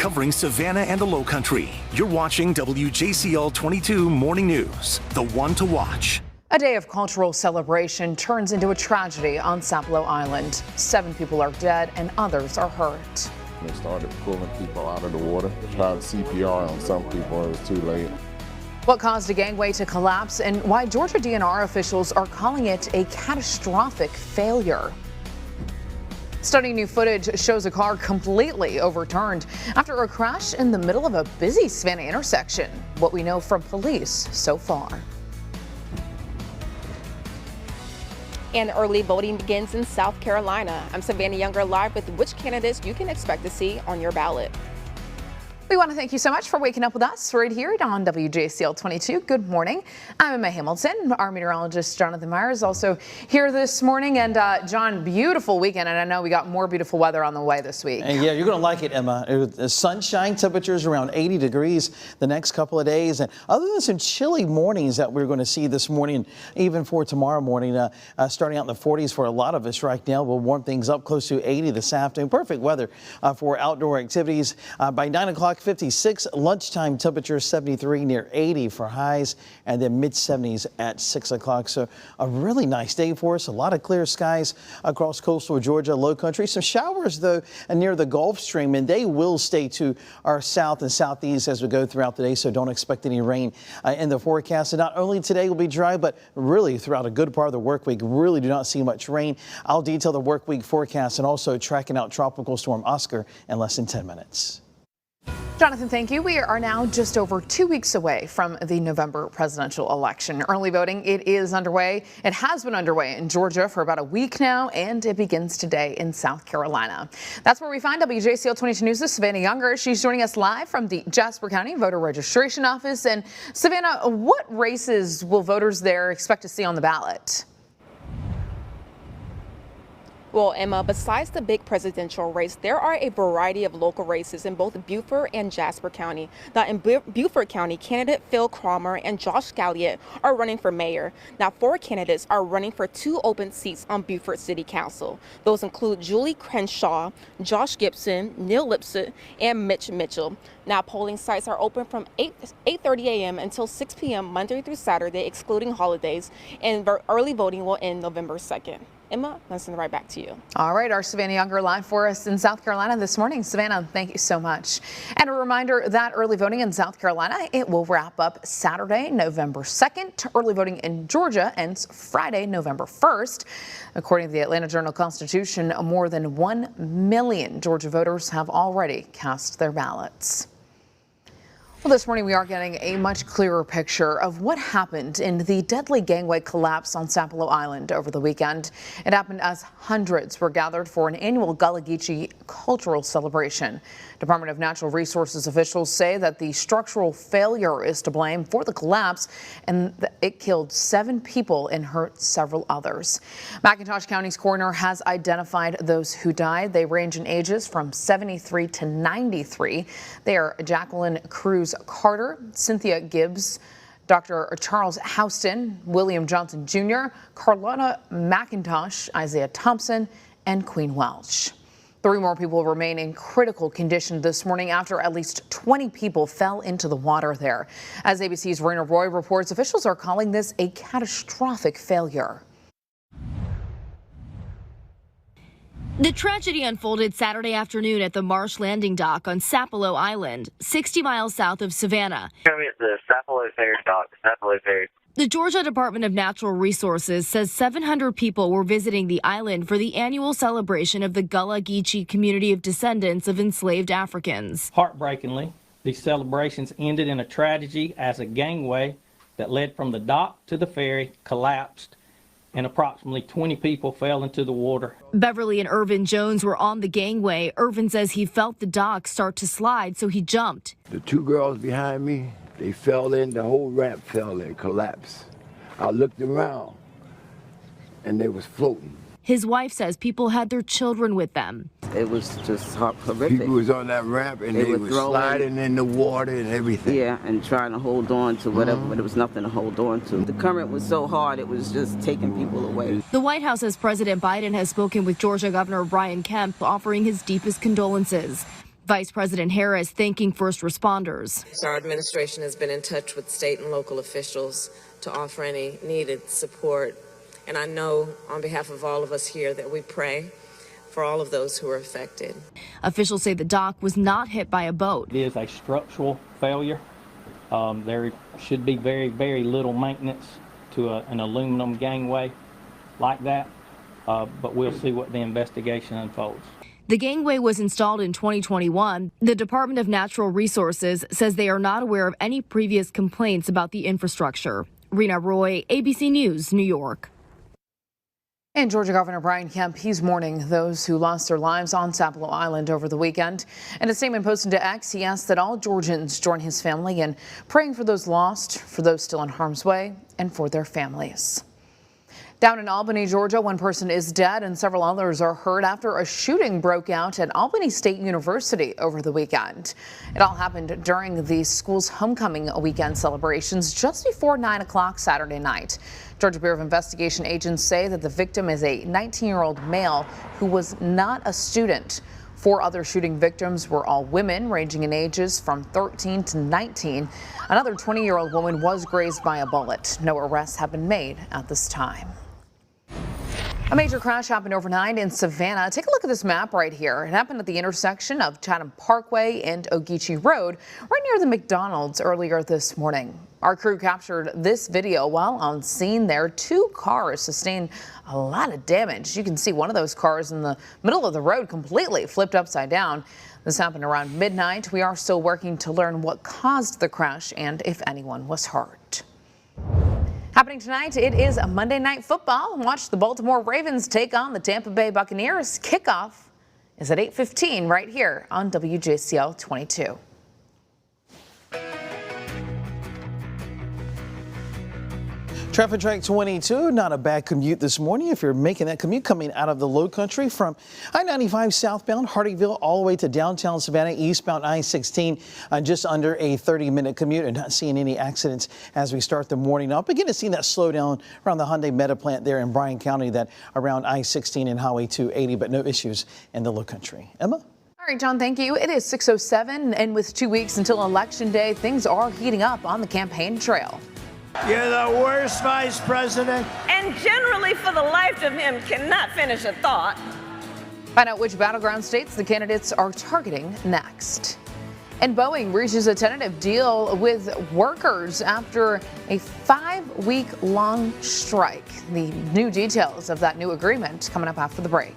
covering Savannah and the Lowcountry. You're watching WJCL 22 Morning News, the one to watch. A day of cultural celebration turns into a tragedy on Sapelo Island. 7 people are dead and others are hurt. They started pulling people out of the water, tried CPR on some people. It was too late. What caused a gangway to collapse and why Georgia DNR officials are calling it a catastrophic failure. Stunning new footage shows a car completely overturned after a crash in the middle of a busy Savannah intersection. What we know from police so far. And early voting begins in South Carolina. I'm Savannah Younger live with which candidates you can expect to see on your ballot. We want to thank you so much for waking up with us right here on WJCL 22. Good morning. I'm Emma Hamilton. Our meteorologist Jonathan Meyer is also here this morning. And John, beautiful weekend. And I know we got more beautiful weather on the way this week. And yeah, you're going to like it, Emma. Sunshine, temperatures around 80 degrees the next couple of days. And other than some chilly mornings that we're going to see this morning, even for tomorrow morning, starting out in the 40s for a lot of us right now. We'll warm things up close to 80 this afternoon. Perfect weather for outdoor activities. By 9 o'clock, 56, lunchtime temperature 73, near 80 for highs, and then mid 70s at 6 o'clock. So a really nice day for us. A lot of clear skies across coastal Georgia, low country. Some showers though near the Gulf Stream, and they will stay to our south and southeast as we go throughout the day. So don't expect any rain in the forecast. And not only today will be dry, but really throughout a good part of the work week, really do not see much rain. I'll detail the work week forecast and also tracking out Tropical Storm Oscar in less than 10 minutes. Jonathan, thank you. We are now just over 2 weeks away from the November presidential election. Early voting, it is underway. It has been underway in Georgia for about a week now, and it begins today in South Carolina. That's where we find WJCL 22 News' Savannah Younger. She's joining us live from the Jasper County Voter Registration Office. And Savannah, what races will voters there expect to see on the ballot? Well, Emma, besides the big presidential race, there are a variety of local races in both Beaufort and Jasper County. Now, in Beaufort County, candidate Phil Cromer and Josh Galliot are running for mayor. Now, 4 candidates are running for 2 open seats on Beaufort City Council. Those include Julie Crenshaw, Josh Gibson, Neil Lipset, and Mitch Mitchell. Now, polling sites are open from 8:30 a.m. until 6 p.m. Monday through Saturday, excluding holidays, and early voting will end November 2nd. Emma, let's send it right back to you. All right, our Savannah Younger live for us in South Carolina this morning. Savannah, thank you so much. And a reminder that early voting in South Carolina, it will wrap up Saturday, November 2nd. Early voting in Georgia ends Friday, November 1st. According to the Atlanta Journal-Constitution, more than 1 million Georgia voters have already cast their ballots. Well, this morning we are getting a much clearer picture of what happened in the deadly gangway collapse on Sapelo Island over the weekend. It happened as hundreds were gathered for an annual Gullah Geechee cultural celebration. Department of Natural Resources officials say that the structural failure is to blame for the collapse, and it killed 7 people and hurt several others. McIntosh County's coroner has identified those who died. They range in ages from 73 to 93. They are Jacqueline Cruz Carter, Cynthia Gibbs, Dr. Charles Houston, William Johnson Jr., Carlotta McIntosh, Isaiah Thompson, and Queen Welch. 3 more people remain in critical condition this morning after at least 20 people fell into the water there. As ABC's Rainer Roy reports, officials are calling this a catastrophic failure. The tragedy unfolded Saturday afternoon at the Marsh Landing Dock on Sapelo Island, 60 miles south of Savannah. We're at the Sapelo Ferry dock, Sapelo Ferry. The Georgia Department of Natural Resources says 700 people were visiting the island for the annual celebration of the Gullah Geechee community of descendants of enslaved Africans. Heartbreakingly, these celebrations ended in a tragedy as a gangway that led from the dock to the ferry collapsed and approximately 20 people fell into the water. Beverly and Irvin Jones were on the gangway. Irvin says he felt the dock start to slide, so he jumped. The 2 girls behind me, they fell in, the whole ramp fell in, collapsed. I looked around and they was floating. His wife says people had their children with them. It was just horrific. People was on that ramp and they were sliding in the water and everything. Yeah, and trying to hold on to whatever, but there was nothing to hold on to. The current was so hard, it was just taking people away. The White House says President Biden has spoken with Georgia Governor Brian Kemp, offering his deepest condolences. Vice President Harris thanking first responders. So our administration has been in touch with state and local officials to offer any needed support. And I know on behalf of all of us here that we pray for all of those who are affected. Officials say the dock was not hit by a boat. It is a structural failure. There should be very, very little maintenance to an aluminum gangway like that, but we'll see what the investigation unfolds. The gangway was installed in 2021. The Department of Natural Resources says they are not aware of any previous complaints about the infrastructure. Rena Roy, ABC News, New York. And Georgia Governor Brian Kemp, he's mourning those who lost their lives on Sapelo Island over the weekend. In a statement posted to X, he asked that all Georgians join his family in praying for those lost, for those still in harm's way, and for their families. Down in Albany, Georgia, one person is dead and several others are hurt after a shooting broke out at Albany State University over the weekend. It all happened during the school's homecoming weekend celebrations just before 9 o'clock Saturday night. Georgia Bureau of Investigation agents say that the victim is a 19-year-old male who was not a student. 4 other shooting victims were all women, ranging in ages from 13 to 19. Another 20-year-old woman was grazed by a bullet. No arrests have been made at this time. A major crash happened overnight in Savannah. Take a look at this map right here. It happened at the intersection of Chatham Parkway and Ogeechee Road, right near the McDonald's earlier this morning. Our crew captured this video while on scene there. 2 cars sustained a lot of damage. You can see one of those cars in the middle of the road completely flipped upside down. This happened around midnight. We are still working to learn what caused the crash and if anyone was hurt. Happening tonight, it is a Monday Night Football. Watch the Baltimore Ravens take on the Tampa Bay Buccaneers. Kickoff is at 8:15 right here on WJCL 22. Traffic Track 22, not a bad commute this morning if you're making that commute coming out of the Low Country from I-95 southbound Hardyville all the way to downtown Savannah, eastbound I-16, just under a 30-minute commute, and not seeing any accidents as we start the morning up. Again, to see that slowdown around the Hyundai Meta plant there in Bryan County, that around I-16 and Highway 280, but no issues in the Low Country. Emma? All right, John, thank you. It is 6:07, and with 2 weeks until Election Day, things are heating up on the campaign trail. You're the worst vice president. And generally, for the life of him, cannot finish a thought. Find out which battleground states the candidates are targeting next. And Boeing reaches a tentative deal with workers after a 5-week-long strike. The new details of that new agreement coming up after the break.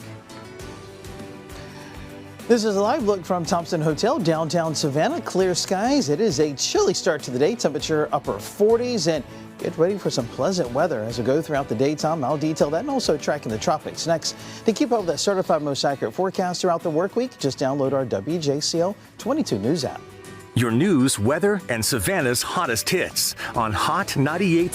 This is a live look from Thompson Hotel, downtown Savannah. Clear skies. It is a chilly start to the day. Temperature upper 40s, and get ready for some pleasant weather as we go throughout the daytime. I'll detail that and also tracking the tropics next. To keep up with that certified most accurate forecast throughout the work week, just download our WJCL 22 News app. Your news, weather, and Savannah's hottest hits on Hot 98.3.